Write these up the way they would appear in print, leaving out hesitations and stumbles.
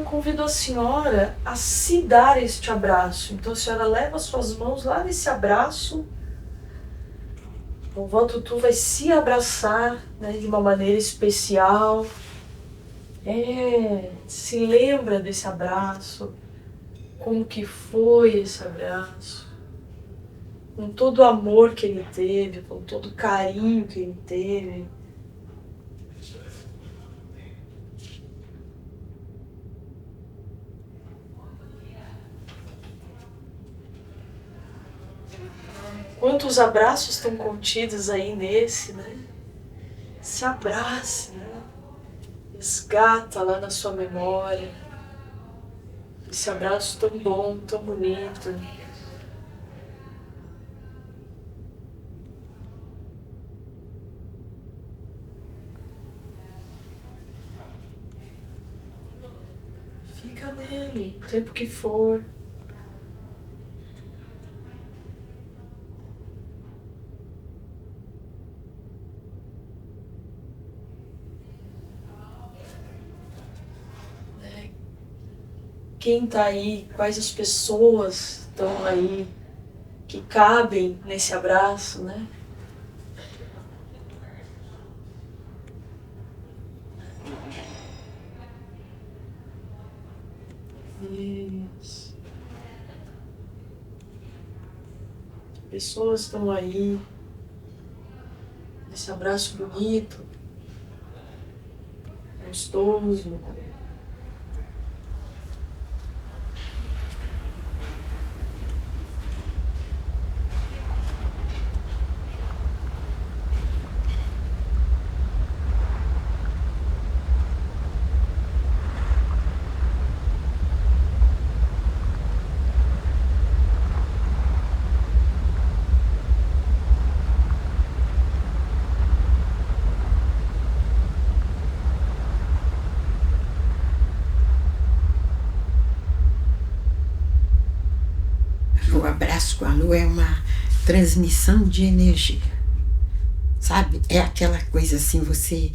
convido a senhora a se dar este abraço. Então a senhora leva as suas mãos lá nesse abraço. O Vó Tutu vai se abraçar, né, de uma maneira especial. Se lembra desse abraço, como que foi esse abraço, com todo o amor que ele teve, com todo o carinho que ele teve. Quantos abraços estão contidos aí nesse, né? Se abrace, né? Resgata lá na sua memória esse abraço tão bom, tão bonito. Fica nele, o tempo que for. Quem está aí, quais as pessoas estão aí que cabem nesse abraço, né? Isso. Pessoas estão aí nesse abraço bonito, gostoso. O abraço com a lua é uma transmissão de energia, sabe? É aquela coisa assim, você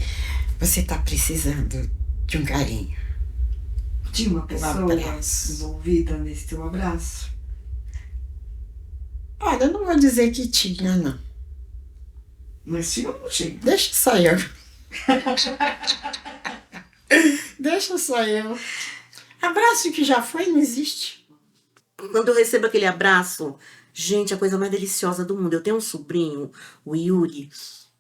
tá precisando de um carinho. De uma pessoa envolvida nesse teu abraço? Olha, eu não vou dizer que tinha, não. Mas tinha ou não tinha? Deixa só eu. Deixa só eu. Abraço que já foi não existe. Quando eu recebo aquele abraço, gente, a coisa mais deliciosa do mundo. Eu tenho um sobrinho, o Yuri,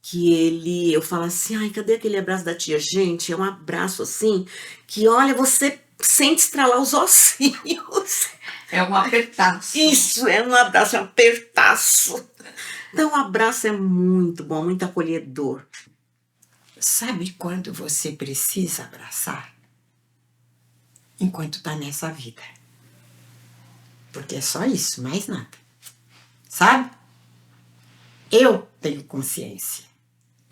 que eu falo assim, ai, cadê aquele abraço da tia? Gente, é um abraço assim, que olha, você sente estralar os ossinhos. É um apertaço. Isso, é um abraço, é um apertaço. Então o abraço é muito bom, muito acolhedor. Sabe quando você precisa abraçar? Enquanto tá nessa vida. Porque é só isso, mais nada. Sabe? Eu tenho consciência.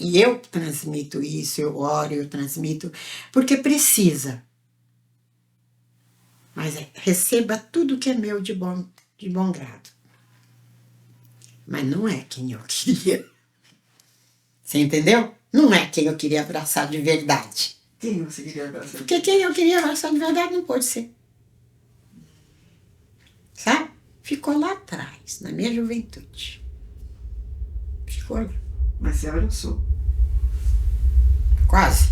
E eu transmito isso, eu oro, eu transmito, porque precisa. Mas receba tudo que é meu de bom grado. Mas não é quem eu queria. Você entendeu? Não é quem eu queria abraçar de verdade. Quem você queria abraçar? Porque quem eu queria abraçar de verdade não pode ser. Sabe? Ficou lá atrás, na minha juventude. Ficou lá. Mas você abraçou. Quase.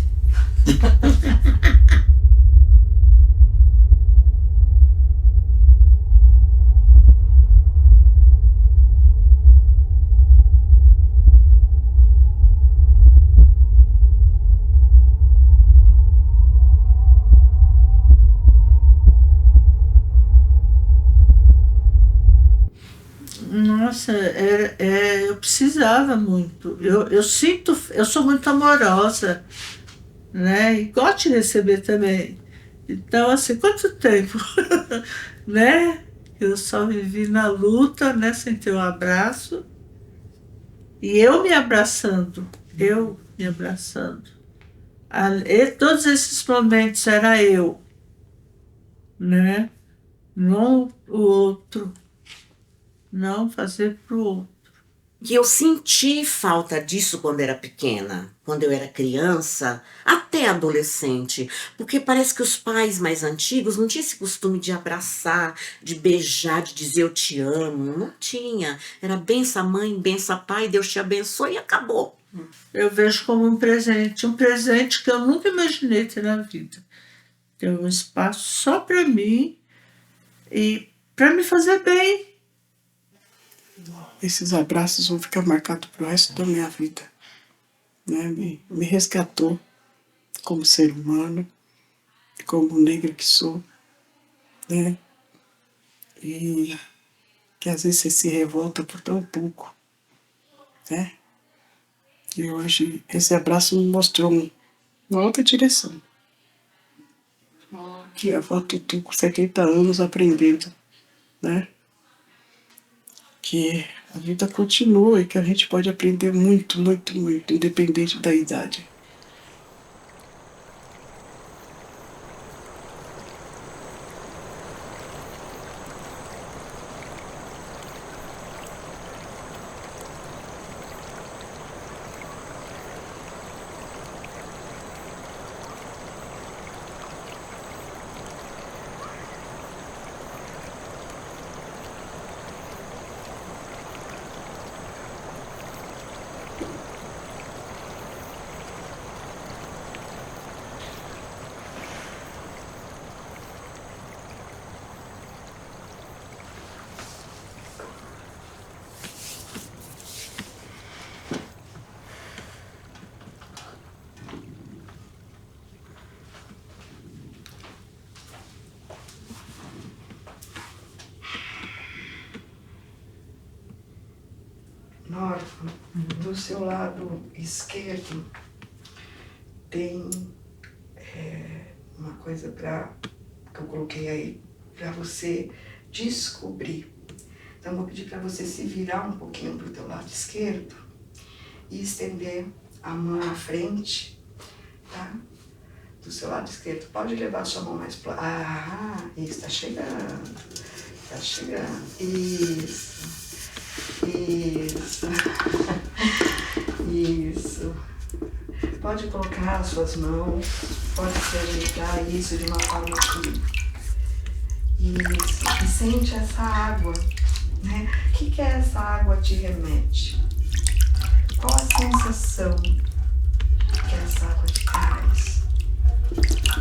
Nossa, eu precisava muito. Eu sinto, eu sou muito amorosa, né? E gosto de receber também. Então, assim, quanto tempo, né? Eu só vivi na luta, né? Sem ter um abraço. E eu me abraçando, E todos esses momentos era eu, né? Não o outro. Não fazer para o outro. que eu senti falta disso quando era pequena, quando eu era criança, até adolescente, porque parece que os pais mais antigos não tinham esse costume de abraçar, de beijar, de dizer eu te amo, não tinha. Era benção mãe, benção pai, Deus te abençoe e acabou. Eu vejo como um presente que eu nunca imaginei ter na vida. Ter um espaço só para mim e para me fazer bem. Esses abraços vão ficar marcados pro resto da minha vida. Né? Me resgatou como ser humano, como negra que sou. Né? E que às vezes você se revolta por tão pouco. Né? E hoje esse abraço me mostrou uma outra direção. Que a avó Tutu, com 70 anos, aprendendo, né? Que a vida continua e que a gente pode aprender muito, muito, muito, independente da idade. Nora, do seu lado esquerdo tem uma coisa que eu coloquei aí para você descobrir. Então, eu vou pedir para você se virar um pouquinho para o teu lado esquerdo e estender a mão à frente, tá? Do seu lado esquerdo. Pode levar a sua mão mais para... Ah, isso, está chegando. Está chegando. Isso. Isso. Isso. Pode colocar as suas mãos, pode se ajeitar isso de uma forma assim. Isso. E sente essa água, né? O que essa água te remete? Qual a sensação que essa água te traz?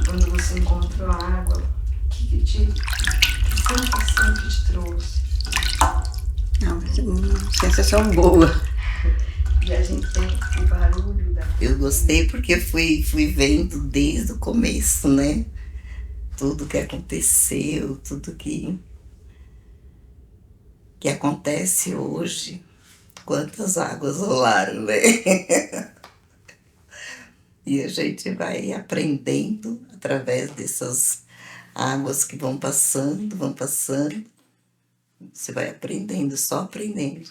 Quando você encontrou a água, que sensação que te trouxe? Uma sensação boa. E a gente tem o barulho da... Eu gostei porque fui vendo desde o começo, né? Tudo que aconteceu, tudo que acontece hoje. Quantas águas rolaram, né? E a gente vai aprendendo através dessas águas que vão passando, vão passando. Você vai aprendendo, só aprendendo.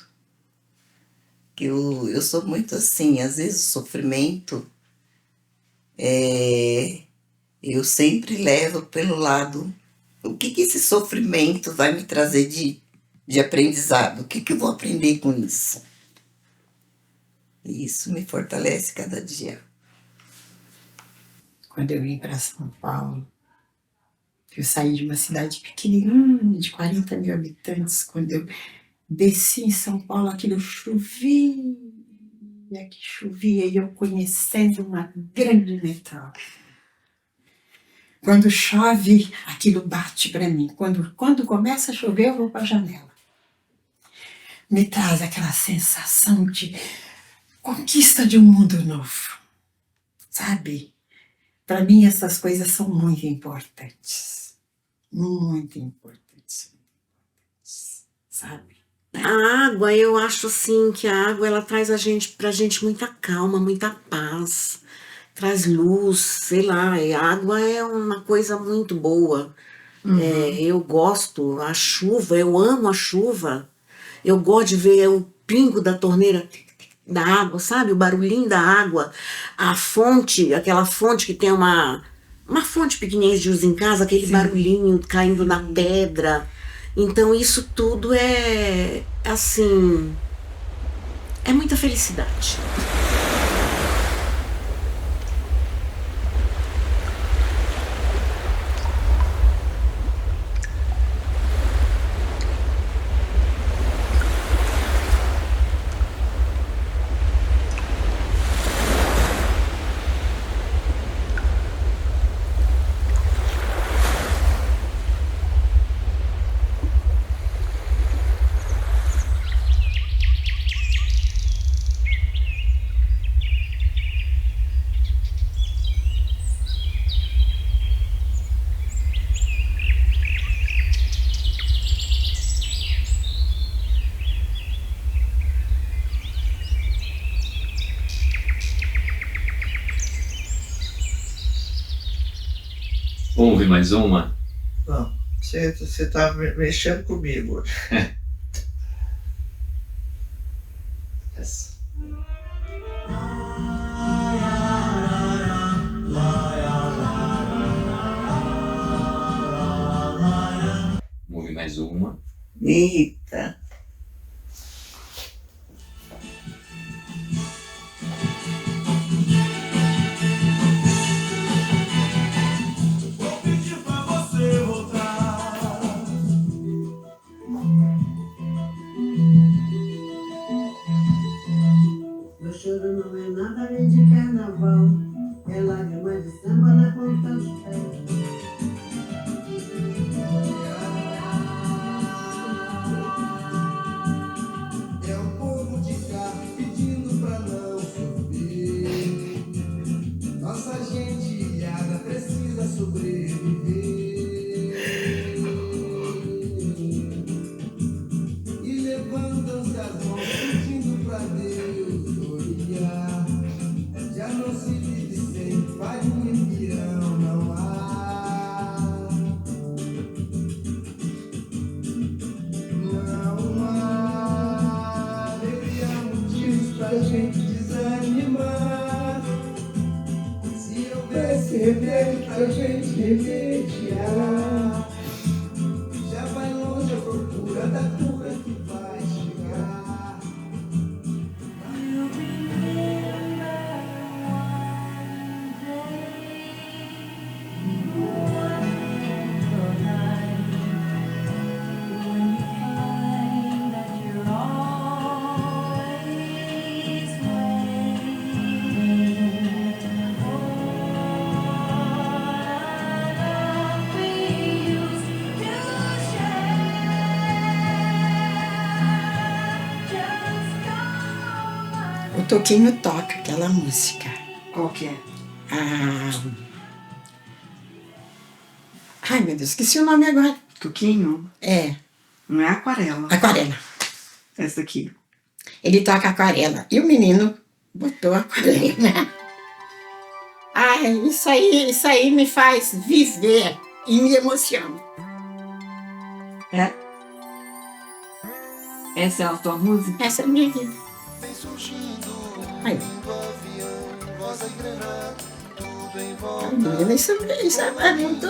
Que eu sou muito assim, às vezes o sofrimento, eu sempre levo pelo lado, o que esse sofrimento vai me trazer de aprendizado? O que eu vou aprender com isso? E isso me fortalece cada dia. Quando eu vim para São Paulo, eu saí de uma cidade pequenininha, de 40 mil habitantes. Quando eu desci em São Paulo, aquilo chovia, que chovia, e eu conhecendo uma grande metrópole. Quando chove, aquilo bate para mim. Quando começa a chover, eu vou para a janela. Me traz aquela sensação de conquista de um mundo novo, sabe? Para mim, essas coisas são muito importantes. Muito importantes. Sabe? A água, eu acho assim que a água ela traz pra gente muita calma, muita paz, traz luz, sei lá. E a água é uma coisa muito boa. Eu gosto, a chuva, eu amo a chuva. Eu gosto de ver o pingo da torneira da água, sabe? O barulhinho da água, a fonte, aquela fonte que tem uma fonte pequenininha de uso em casa, aquele barulhinho caindo na pedra. Então isso tudo é assim, É muita felicidade. Ouve mais uma? Não, você tá mexendo comigo. Essa. Ouve mais uma. Eita. Meu choro não é nada além de carnaval, é lágrima de samba na ponta dos pés. É o povo de cá pedindo pra não chover. Nossa gente ilhada precisa sobreviver. E levantam-se as mãos pedindo pra Deus olhar. Já não se vive sem farinha e pirão, não há. Não há alegria, motivos pra gente desanimar. Se houvesse remédio pra gente remediar, já vai longe a procura da cura que vai chegar. O Toquinho toca aquela música. Qual que é? Ah, ai, meu Deus, esqueci o nome agora. Tuquinho? É, Não é aquarela. Aquarela. Essa aqui. Ele toca aquarela. E o menino botou aquarela. Ai, isso aí me faz viver e me emociona. É? Essa é a tua música? Essa é a minha vida. Ai, ai, menina, isso é muito...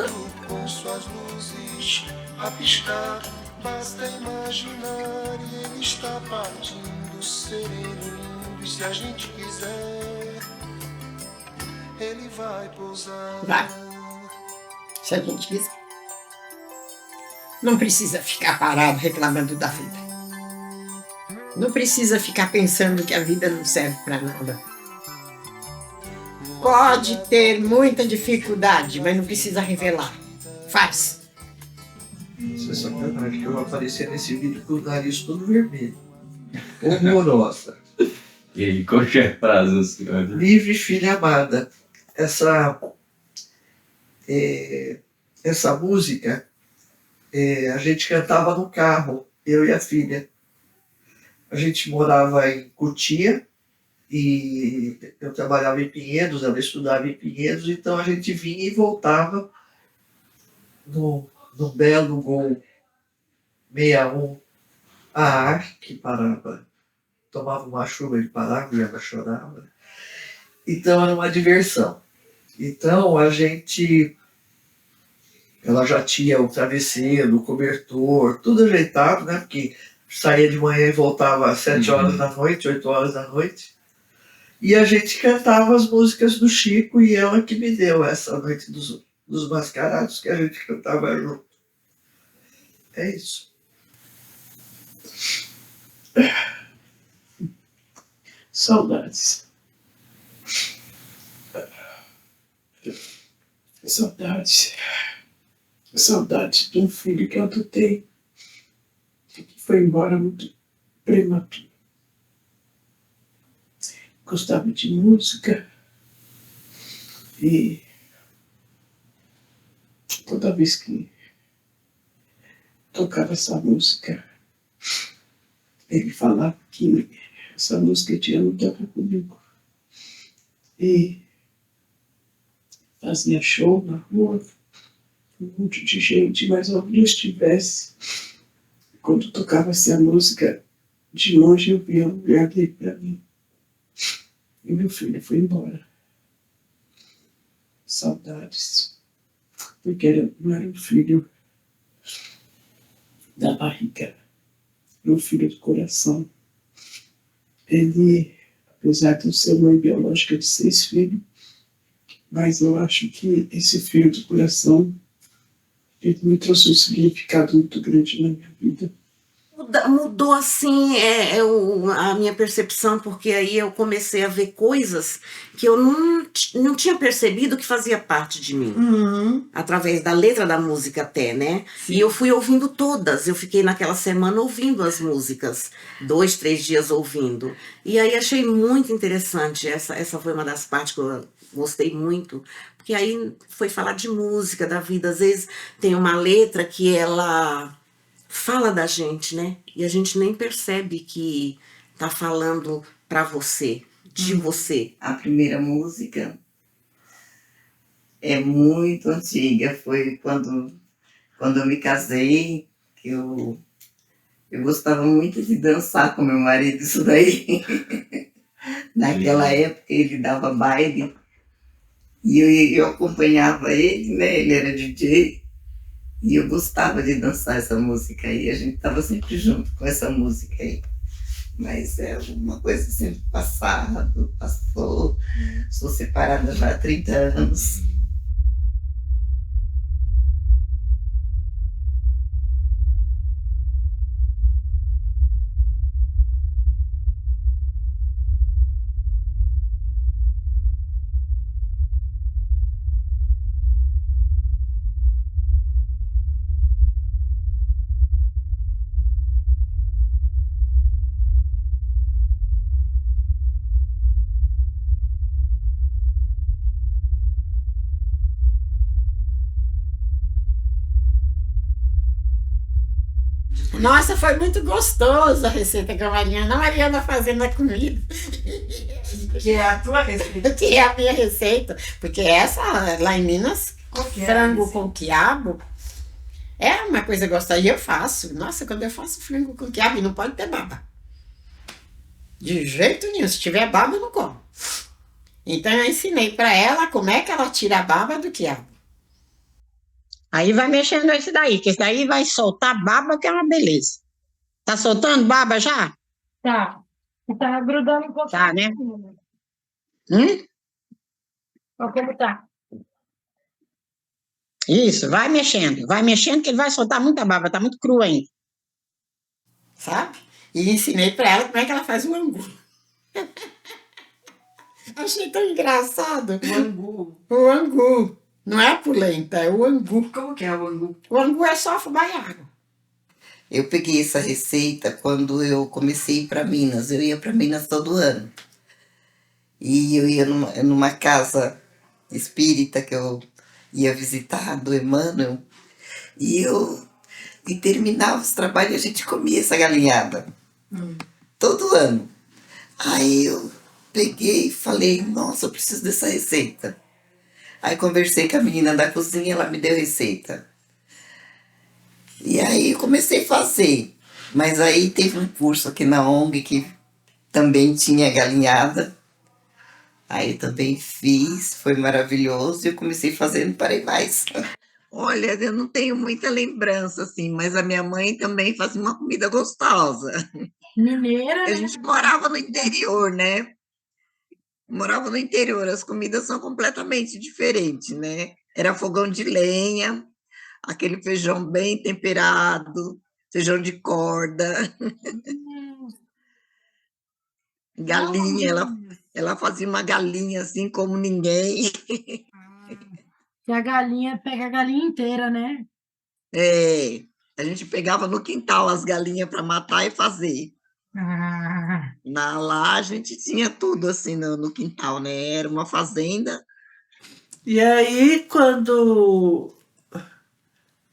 Com suas luzes a piscar, basta imaginar e ele está partindo sereno, lindo. E se a gente quiser, ele vai pousar. Vai. Se a gente quiser. Não precisa ficar parado reclamando da vida. Não precisa ficar pensando que a vida não serve para nada. Pode ter muita dificuldade, mas não precisa revelar. Faz. Isso é sacanagem que eu vou aparecer nesse vídeo com o nariz todo vermelho. Horrorosa. E aí, qual que é a frase, senhora? Livre, filha amada. Essa música a gente cantava no carro, eu e a filha. A gente morava em Cotia e eu trabalhava em Pinheiros, ela estudava em Pinheiros, então a gente vinha e voltava no belo Gol 61 a que parava, tomava uma chuva, ele parava e ela chorava. Então era uma diversão. Então ela já tinha o travesseiro, o cobertor, tudo ajeitado, né? Porque saía de manhã e voltava às 7 horas da noite, 8 horas da noite. E a gente cantava as músicas do Chico e ela que me deu essa Noite dos Mascarados, que a gente cantava junto. É isso. Saudades. Saudades. Saudades de um filho que eu adotei, que foi embora muito prematuro. Gostava de música e toda vez que tocava essa música, ele falava que essa música tinha muito a ver comigo. E fazia show na rua, um monte de gente, mas onde eu estivesse, quando tocava essa música, de longe eu via um lugar dele para mim. E meu filho foi embora. Saudades. Porque não era um filho da barriga, era um filho do coração. Ele, apesar de eu ser mãe biológica de 6 filhos, mas eu acho que esse filho do coração, ele me trouxe um significado muito grande na minha vida. Mudou assim a minha percepção, porque aí eu comecei a ver coisas que eu não tinha percebido que fazia parte de mim. Através da letra da música até, né? Sim. E eu fui ouvindo todas, eu fiquei naquela semana ouvindo as músicas, 2, 3 dias ouvindo. E aí achei muito interessante, essa foi uma das partes que eu gostei muito, porque aí foi falar de música, da vida. Às vezes tem uma letra que ela fala da gente, né? E a gente nem percebe que tá falando pra você, de você. A primeira música é muito antiga, foi quando eu me casei, que eu gostava muito de dançar com meu marido, isso daí. Naquela época ele dava baile e eu acompanhava ele, né? Ele era DJ. E eu gostava de dançar essa música aí, a gente estava sempre junto com essa música aí. Mas é uma coisa sempre passado, passou. Sou separada já há 30 anos. Nossa, foi muito gostoso a receita com a Mariana. A Mariana fazendo a comida. Que é a tua receita. Que é a minha receita. Porque essa, lá em Minas, frango com quiabo, é uma coisa gostosa. E eu faço. Nossa, quando eu faço frango com quiabo, não pode ter baba. De jeito nenhum. Se tiver baba, eu não como. Então eu ensinei pra ela como é que ela tira a baba do quiabo. Aí vai mexendo esse daí, que esse daí vai soltar baba, que é uma beleza. Tá soltando baba já? Tá. Tá grudando um pouquinho. Tá, né? Olha como tá. Isso, vai mexendo que ele vai soltar muita baba, tá muito cru ainda. Sabe? E ensinei pra ela como é que ela faz o angu. Achei tão engraçado. O angu. O angu. Não é a polenta, é o angu. Como que é o angu? O angu é só fubá e água. Eu peguei essa receita quando eu comecei a ir para Minas. Eu ia para Minas todo ano. E eu ia numa casa espírita que eu ia visitar, do Emmanuel. E terminava os trabalhos e a gente comia essa galinhada. Todo ano. Aí eu peguei e falei, nossa, eu preciso dessa receita. Aí conversei com a menina da cozinha, ela me deu receita. E aí eu comecei a fazer. Mas aí teve um curso aqui na ONG que também tinha galinhada. Aí eu também fiz, foi maravilhoso. E eu comecei fazendo, não parei mais. Olha, eu não tenho muita lembrança, assim, mas a minha mãe também fazia uma comida gostosa. Mineira, A né? gente morava no interior, né? Morava no interior, as comidas são completamente diferentes, né? Era fogão de lenha, aquele feijão bem temperado, feijão de corda, galinha, ela fazia uma galinha assim como ninguém. Que a galinha pega a galinha inteira, né? É, a gente pegava no quintal as galinhas para matar e fazer. Ah, Lá a gente tinha tudo assim no quintal, né? Era uma fazenda. E aí, quando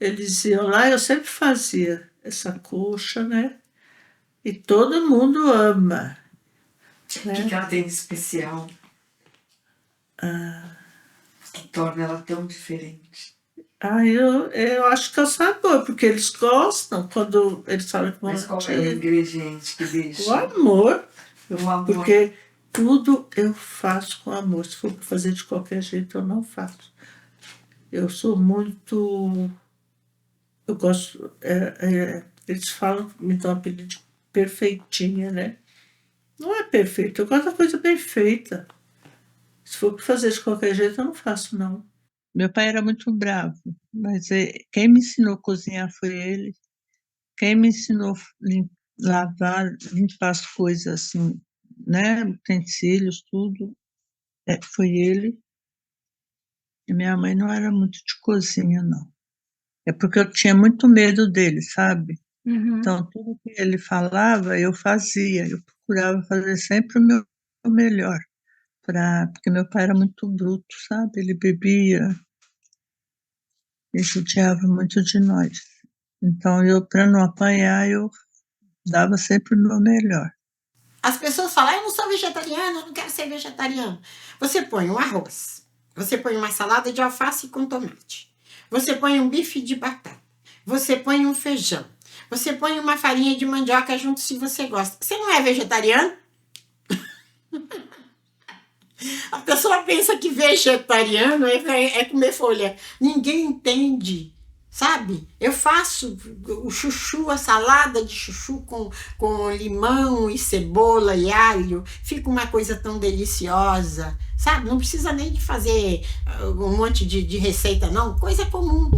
eles iam lá, eu sempre fazia essa coxa, né? E todo mundo ama, O né? que ela tem de especial? Que torna ela tão diferente? Eu acho que é o sabor, porque eles gostam quando eles falam que vão Mas qual é o ingrediente que deixa? o amor, O amor. porque tudo eu faço com amor. Se for pra fazer de qualquer jeito, eu não faço. Eu sou muito. Eu gosto. Eles falam, me dão um apelido de perfeitinha, né? Não é perfeito, eu gosto da coisa bem feita. Se for pra fazer de qualquer jeito, eu não faço, não. Meu pai era muito bravo, mas quem me ensinou a cozinhar foi ele. Quem me ensinou a lavar, limpar as coisas assim, né? Utensílios, tudo, foi ele. E minha mãe não era muito de cozinha, não. É porque eu tinha muito medo dele, sabe? Então, tudo que ele falava, eu fazia. Eu procurava fazer sempre o meu melhor. Porque meu pai era muito bruto, sabe? Ele bebia, ele judiava muito de nós. Então, para não apanhar, eu dava sempre o meu melhor. as pessoas falam, eu não sou vegetariana, eu não quero ser vegetariano. Você põe um arroz, você põe uma salada de alface com tomate, você põe um bife de batata, você põe um feijão, você põe uma farinha de mandioca junto se você gosta. Você não é vegetariano? A pessoa pensa que vegetariano é comer folha. Ninguém entende, sabe? Eu faço o chuchu, a salada de chuchu com limão e cebola e alho. Fica uma coisa tão deliciosa, sabe? Não precisa nem de fazer um monte de receita, não. Coisa comum.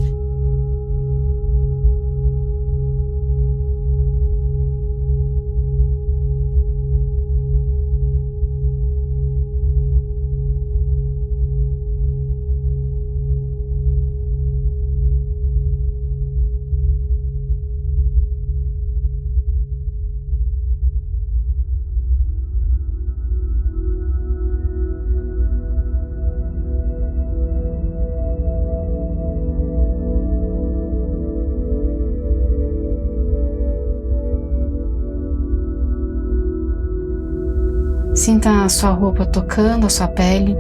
Sinta a sua roupa tocando a sua pele.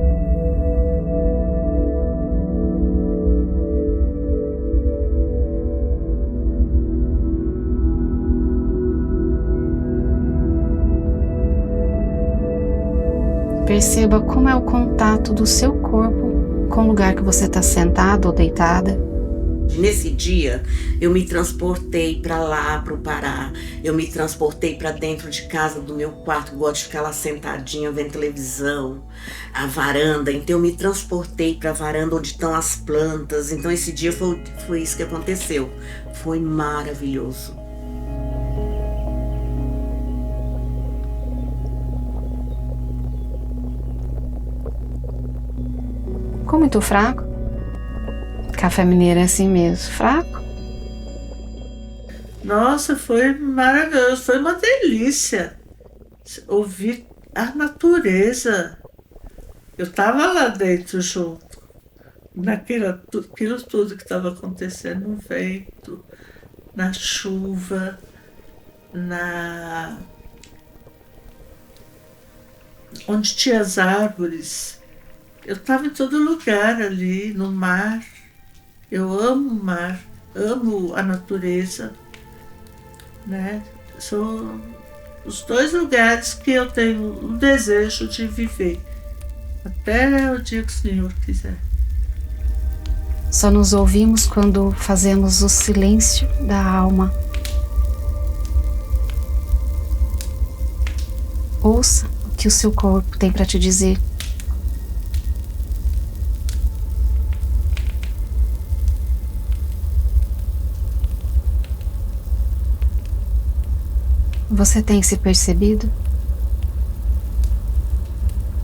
Perceba como é o contato do seu corpo com o lugar que você está sentado ou deitada. Nesse dia, eu me transportei para lá, para o Pará. Eu me transportei para dentro de casa do meu quarto. Gosto de ficar lá sentadinha, vendo televisão, a varanda. Então, eu me transportei para a varanda onde estão as plantas. Então, esse dia foi isso que aconteceu. Foi maravilhoso. Ficou muito fraco? Café mineiro é assim mesmo, fraco? Nossa, foi maravilhoso, foi uma delícia ouvir a natureza. Eu estava lá dentro junto, aquilo tudo que estava acontecendo, no vento, na chuva, onde tinha as árvores. Eu estava em todo lugar ali, no mar. Eu amo o mar, amo a natureza, né? São os dois lugares que eu tenho o desejo de viver, até o dia que o Senhor quiser. Só nos ouvimos quando fazemos o silêncio da alma. Ouça o que o seu corpo tem para te dizer. Você tem se percebido?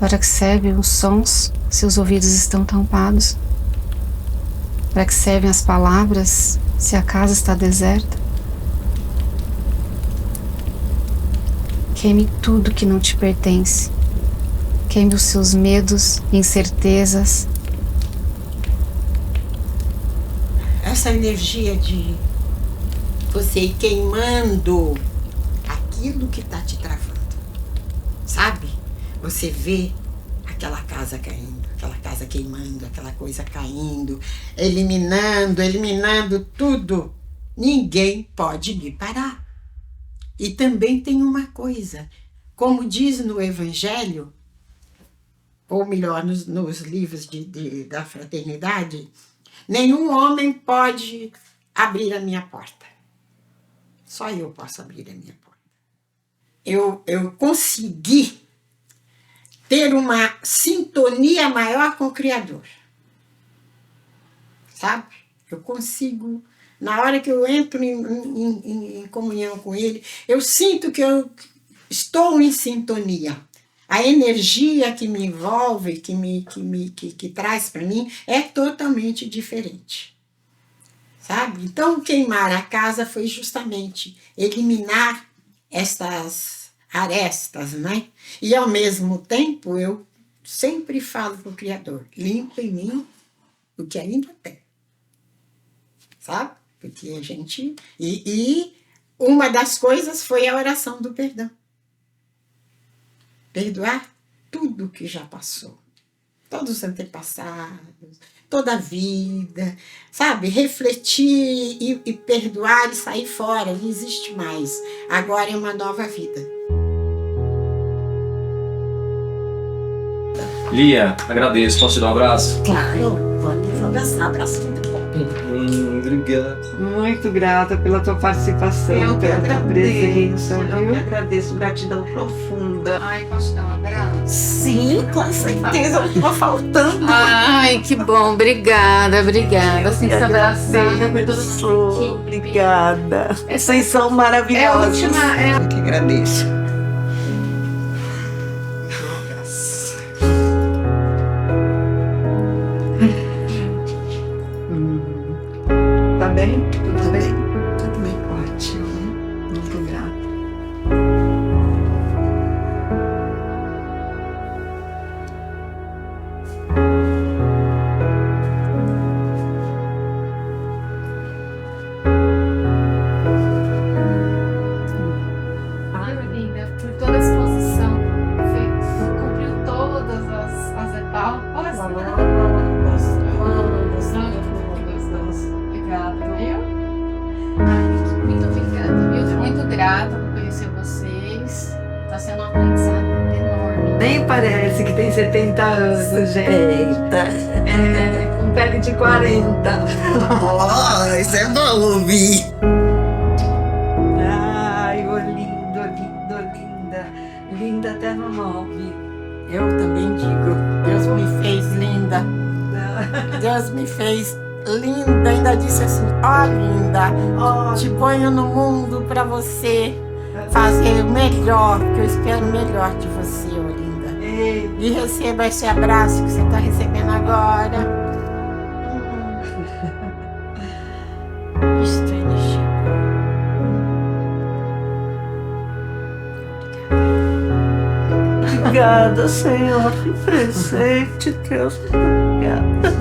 Para que servem os sons se os ouvidos estão tampados? Para que servem as palavras se a casa está deserta? Queime tudo que não te pertence. Queime os seus medos e incertezas. Essa energia de você ir queimando aquilo que está te travando, sabe? Você vê aquela casa caindo, aquela casa queimando, aquela coisa caindo, eliminando tudo. Ninguém pode me parar. E também tem uma coisa, como diz no Evangelho, ou melhor, nos livros da fraternidade, nenhum homem pode abrir a minha porta. Só eu posso abrir a minha porta. Eu consegui ter uma sintonia maior com o Criador. Sabe? Eu consigo, na hora que eu entro em comunhão com Ele, eu sinto que eu estou em sintonia. A energia que me envolve, que traz para mim, é totalmente diferente. Sabe? Então, queimar a casa foi justamente eliminar estas arestas, né? E ao mesmo tempo eu sempre falo para o Criador, limpa em mim o que ainda tem, sabe? Porque a gente... E uma das coisas foi a oração do perdão. Perdoar tudo que já passou, todos os antepassados, toda a vida, sabe? Refletir e perdoar e sair fora, não existe mais. Agora é uma nova vida. Lia, agradeço. Posso te dar um abraço? Claro, vamos abraçar. Abraço muito bom. Obrigado. Muito grata pela tua participação, pela tua presença. Eu que agradeço, gratidão profunda. Ai, posso dar um abraço? Sim, com certeza, eu estava faltando. Ai, que bom, obrigada. Assim, se abraçada por toda a Obrigada. Vocês são maravilhosos. Eu que agradeço. Tá bem? Tudo bem? Tudo bem. Ótimo. Muito grata. Ai, linda, por toda a exposição. Cumpriu todas as etapas. Obrigada, viu? Muito obrigada, viu? Muito grata por conhecer vocês. Está sendo um aprendizado enorme. Nem parece que tem 70 anos, gente. É, com pele de 40. Oh, isso é bom ouvir. Ai, ô lindo, linda. Linda até no nome. Eu também digo, Deus me fez linda. Deus me fez linda. Ainda disse assim, ó linda, te ponho no mundo pra você fazer o melhor, que eu espero o melhor de você, ó linda. E receba esse abraço que você está recebendo agora. Isto é energia. Obrigada, Senhor, que presente, Deus. Obrigada.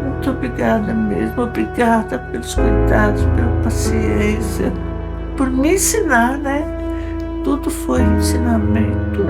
Muito obrigada mesmo. Obrigada pelos cuidados, pela paciência, por me ensinar, né? Tudo foi ensinamento.